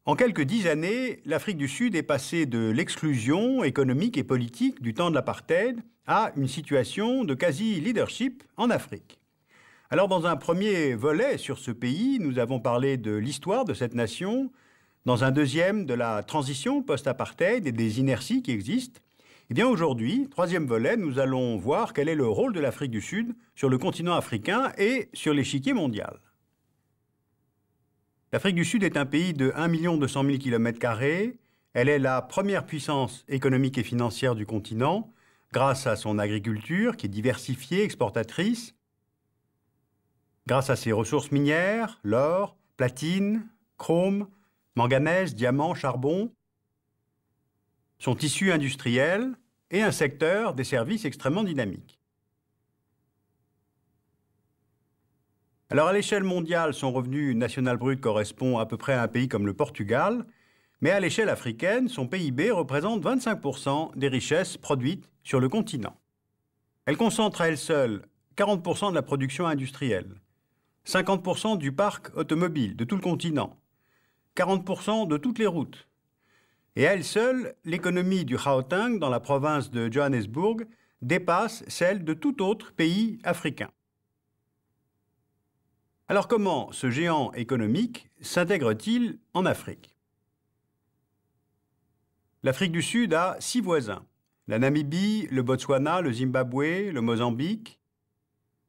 En quelques 10 années, l'Afrique du Sud est passée de l'exclusion économique et politique du temps de l'apartheid à une situation de quasi-leadership en Afrique. Alors, dans un premier volet sur ce pays, nous avons parlé de l'histoire de cette nation, dans un deuxième de la transition post-apartheid et des inerties qui existent. Eh bien aujourd'hui, troisième volet, nous allons voir quel est le rôle de l'Afrique du Sud sur le continent africain et sur l'échiquier mondial. L'Afrique du Sud est un pays de 1 200 000 km². Elle est la première puissance économique et financière du continent, grâce à son agriculture qui est diversifiée, exportatrice, grâce à ses ressources minières, l'or, platine, chrome, manganèse, diamant, charbon, son tissu industriel et un secteur des services extrêmement dynamique. Alors à l'échelle mondiale, son revenu national brut correspond à peu près à un pays comme le Portugal, mais à l'échelle africaine, son PIB représente 25% des richesses produites sur le continent. Elle concentre à elle seule 40% de la production industrielle, 50% du parc automobile de tout le continent, 40% de toutes les routes. Et à elle seule, l'économie du Gauteng, dans la province de Johannesburg, dépasse celle de tout autre pays africain. Alors comment ce géant économique s'intègre-t-il en Afrique? L'Afrique du Sud a 6 voisins, la Namibie, le Botswana, le Zimbabwe, le Mozambique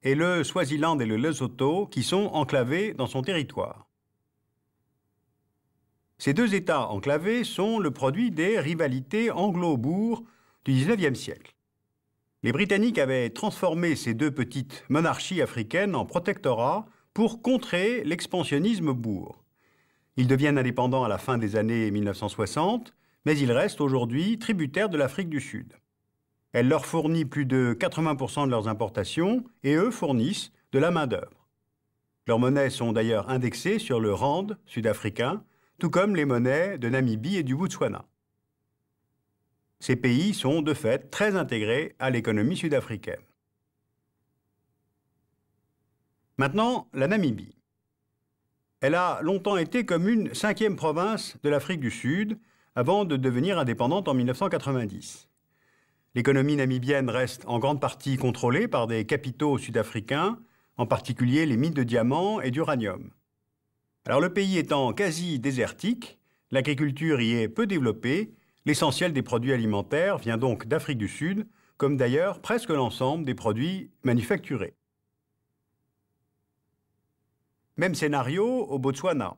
et le Swaziland et le Lesotho qui sont enclavés dans son territoire. Ces 2 États enclavés sont le produit des rivalités anglo-boers du XIXe siècle. Les Britanniques avaient transformé ces 2 petites monarchies africaines en protectorats pour contrer l'expansionnisme boer. Ils deviennent indépendants à la fin des années 1960, mais ils restent aujourd'hui tributaires de l'Afrique du Sud. Elle leur fournit plus de 80% de leurs importations et eux fournissent de la main-d'œuvre. Leurs monnaies sont d'ailleurs indexées sur le rand sud-africain, tout comme les monnaies de Namibie et du Botswana. Ces pays sont de fait très intégrés à l'économie sud-africaine. Maintenant, la Namibie. Elle a longtemps été comme une 5e province de l'Afrique du Sud, avant de devenir indépendante en 1990. L'économie namibienne reste en grande partie contrôlée par des capitaux sud-africains, en particulier les mines de diamants et d'uranium. Alors le pays étant quasi désertique, l'agriculture y est peu développée, l'essentiel des produits alimentaires vient donc d'Afrique du Sud, comme d'ailleurs presque l'ensemble des produits manufacturés. Même scénario au Botswana.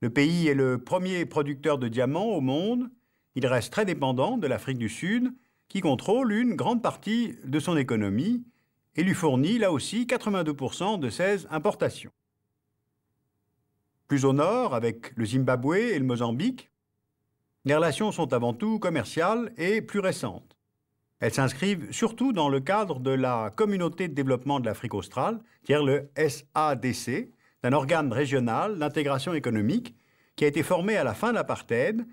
Le pays est le premier producteur de diamants au monde. Il reste très dépendant de l'Afrique du Sud, qui contrôle une grande partie de son économie et lui fournit là aussi 82% de ses importations. Plus au nord, avec le Zimbabwe et le Mozambique, les relations sont avant tout commerciales et plus récentes. Elles s'inscrivent surtout dans le cadre de la Communauté de développement de l'Afrique australe, c'est-à-dire le SADC, d'un organe régional d'intégration économique qui a été formé à la fin de l'apartheid.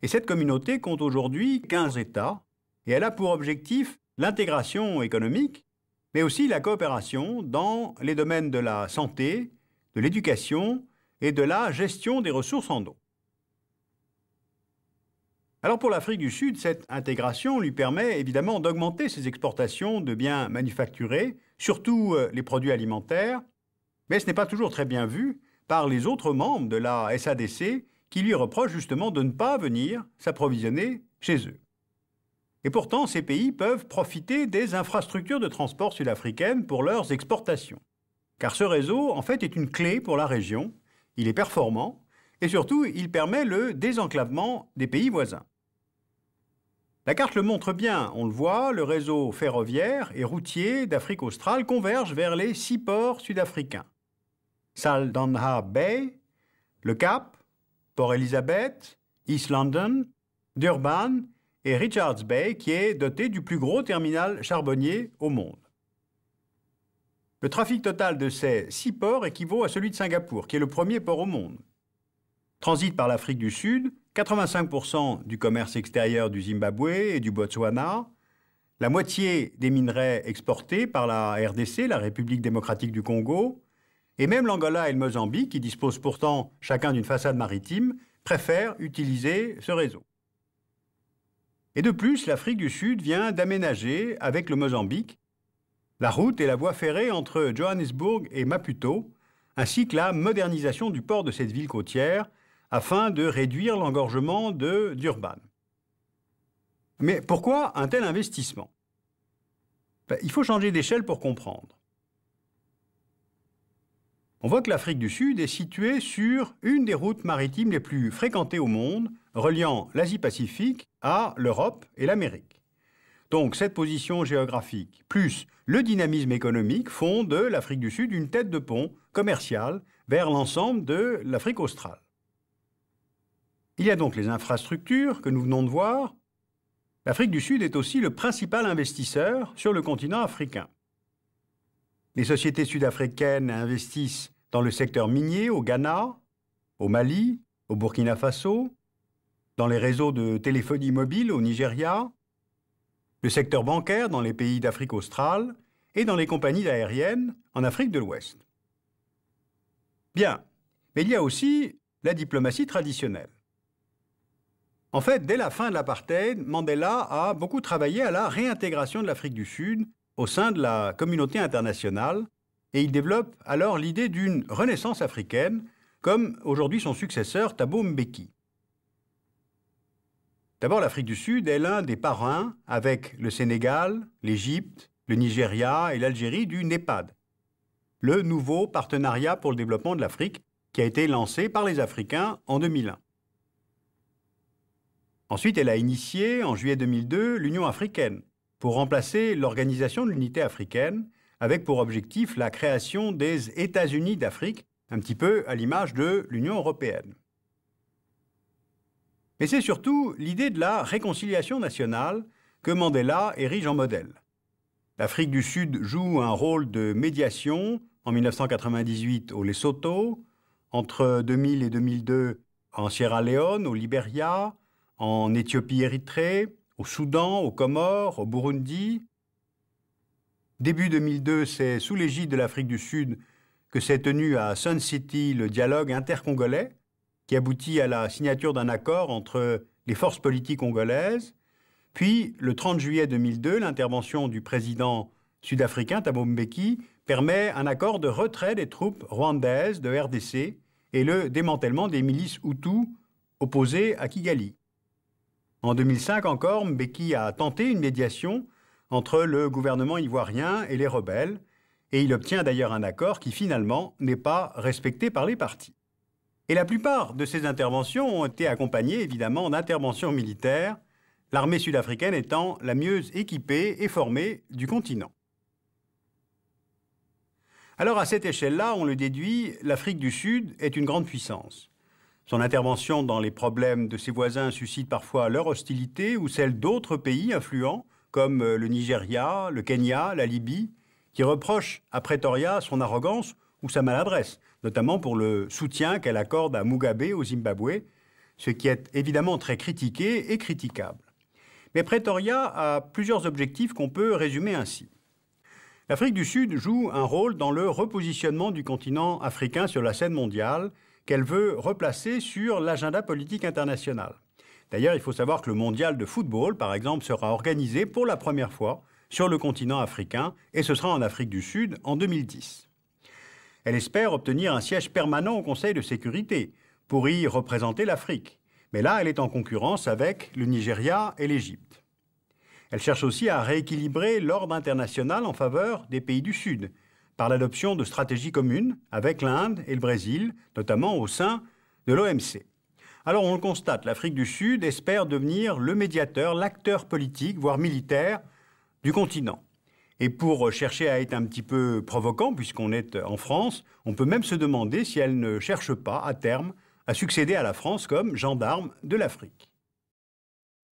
Et cette communauté compte aujourd'hui 15 États et elle a pour objectif l'intégration économique, mais aussi la coopération dans les domaines de la santé, de l'éducation et de la gestion des ressources en eau. Alors pour l'Afrique du Sud, cette intégration lui permet évidemment d'augmenter ses exportations de biens manufacturés, surtout les produits alimentaires, mais ce n'est pas toujours très bien vu par les autres membres de la SADC qui lui reprochent justement de ne pas venir s'approvisionner chez eux. Et pourtant, ces pays peuvent profiter des infrastructures de transport sud-africaines pour leurs exportations. Car ce réseau, en fait, est une clé pour la région, il est performant et surtout, il permet le désenclavement des pays voisins. La carte le montre bien, on le voit, le réseau ferroviaire et routier d'Afrique australe converge vers les 6 ports sud-africains. Saldanha Bay, le Cap, Port Elizabeth, East London, Durban et Richards Bay qui est doté du plus gros terminal charbonnier au monde. Le trafic total de ces 6 ports équivaut à celui de Singapour, qui est le premier port au monde. Transite par l'Afrique du Sud, 85% du commerce extérieur du Zimbabwe et du Botswana, la moitié des minerais exportés par la RDC, la République démocratique du Congo, et même l'Angola et le Mozambique, qui disposent pourtant chacun d'une façade maritime, préfèrent utiliser ce réseau. Et de plus, l'Afrique du Sud vient d'aménager, avec le Mozambique, la route et la voie ferrée entre Johannesburg et Maputo, ainsi que la modernisation du port de cette ville côtière, afin de réduire l'engorgement de Durban. Mais pourquoi un tel investissement? Il faut changer d'échelle pour comprendre. On voit que l'Afrique du Sud est située sur une des routes maritimes les plus fréquentées au monde, reliant l'Asie-Pacifique à l'Europe et l'Amérique. Donc cette position géographique, plus le dynamisme économique, font de l'Afrique du Sud une tête de pont commerciale vers l'ensemble de l'Afrique australe. Il y a donc les infrastructures que nous venons de voir. L'Afrique du Sud est aussi le principal investisseur sur le continent africain. Les sociétés sud-africaines investissent dans le secteur minier au Ghana, au Mali, au Burkina Faso, dans les réseaux de téléphonie mobile au Nigeria, le secteur bancaire dans les pays d'Afrique australe et dans les compagnies aériennes en Afrique de l'Ouest. Bien, mais il y a aussi la diplomatie traditionnelle. En fait, dès la fin de l'apartheid, Mandela a beaucoup travaillé à la réintégration de l'Afrique du Sud au sein de la communauté internationale et il développe alors l'idée d'une renaissance africaine, comme aujourd'hui son successeur Thabo Mbeki. D'abord, l'Afrique du Sud est l'un des parrains, avec le Sénégal, l'Égypte, le Nigeria et l'Algérie, du NEPAD, le nouveau partenariat pour le développement de l'Afrique qui a été lancé par les Africains en 2001. Ensuite, elle a initié, en juillet 2002, l'Union africaine, pour remplacer l'Organisation de l'Unité africaine, avec pour objectif la création des États-Unis d'Afrique, un petit peu à l'image de l'Union européenne. Mais c'est surtout l'idée de la réconciliation nationale que Mandela érige en modèle. L'Afrique du Sud joue un rôle de médiation en 1998 au Lesotho, entre 2000 et 2002 en Sierra Leone, au Libéria, en Éthiopie-Érythrée, au Soudan, aux Comores, au Burundi. Début 2002, c'est sous l'égide de l'Afrique du Sud que s'est tenu à Sun City le dialogue intercongolais, qui aboutit à la signature d'un accord entre les forces politiques congolaises. Puis, le 30 juillet 2002, l'intervention du président sud-africain Thabo Mbeki permet un accord de retrait des troupes rwandaises de RDC et le démantèlement des milices Hutus opposées à Kigali. En 2005 encore, Mbeki a tenté une médiation entre le gouvernement ivoirien et les rebelles, et il obtient d'ailleurs un accord qui finalement n'est pas respecté par les partis. Et la plupart de ces interventions ont été accompagnées évidemment d'interventions militaires, l'armée sud-africaine étant la mieux équipée et formée du continent. Alors à cette échelle-là, on le déduit, l'Afrique du Sud est une grande puissance. Son intervention dans les problèmes de ses voisins suscite parfois leur hostilité ou celle d'autres pays influents, comme le Nigeria, le Kenya, la Libye, qui reprochent à Pretoria son arrogance ou sa maladresse, notamment pour le soutien qu'elle accorde à Mugabe au Zimbabwe, ce qui est évidemment très critiqué et critiquable. Mais Pretoria a plusieurs objectifs qu'on peut résumer ainsi. L'Afrique du Sud joue un rôle dans le repositionnement du continent africain sur la scène mondiale qu'elle veut replacer sur l'agenda politique international. D'ailleurs, il faut savoir que le mondial de football, par exemple, sera organisé pour la première fois sur le continent africain et ce sera en Afrique du Sud en 2010. Elle espère obtenir un siège permanent au Conseil de sécurité pour y représenter l'Afrique. Mais là, elle est en concurrence avec le Nigeria et l'Égypte. Elle cherche aussi à rééquilibrer l'ordre international en faveur des pays du Sud, par l'adoption de stratégies communes avec l'Inde et le Brésil, notamment au sein de l'OMC. Alors on le constate, l'Afrique du Sud espère devenir le médiateur, l'acteur politique, voire militaire, du continent. Et pour chercher à être un petit peu provocant, puisqu'on est en France, on peut même se demander si elle ne cherche pas, à terme, à succéder à la France comme gendarme de l'Afrique.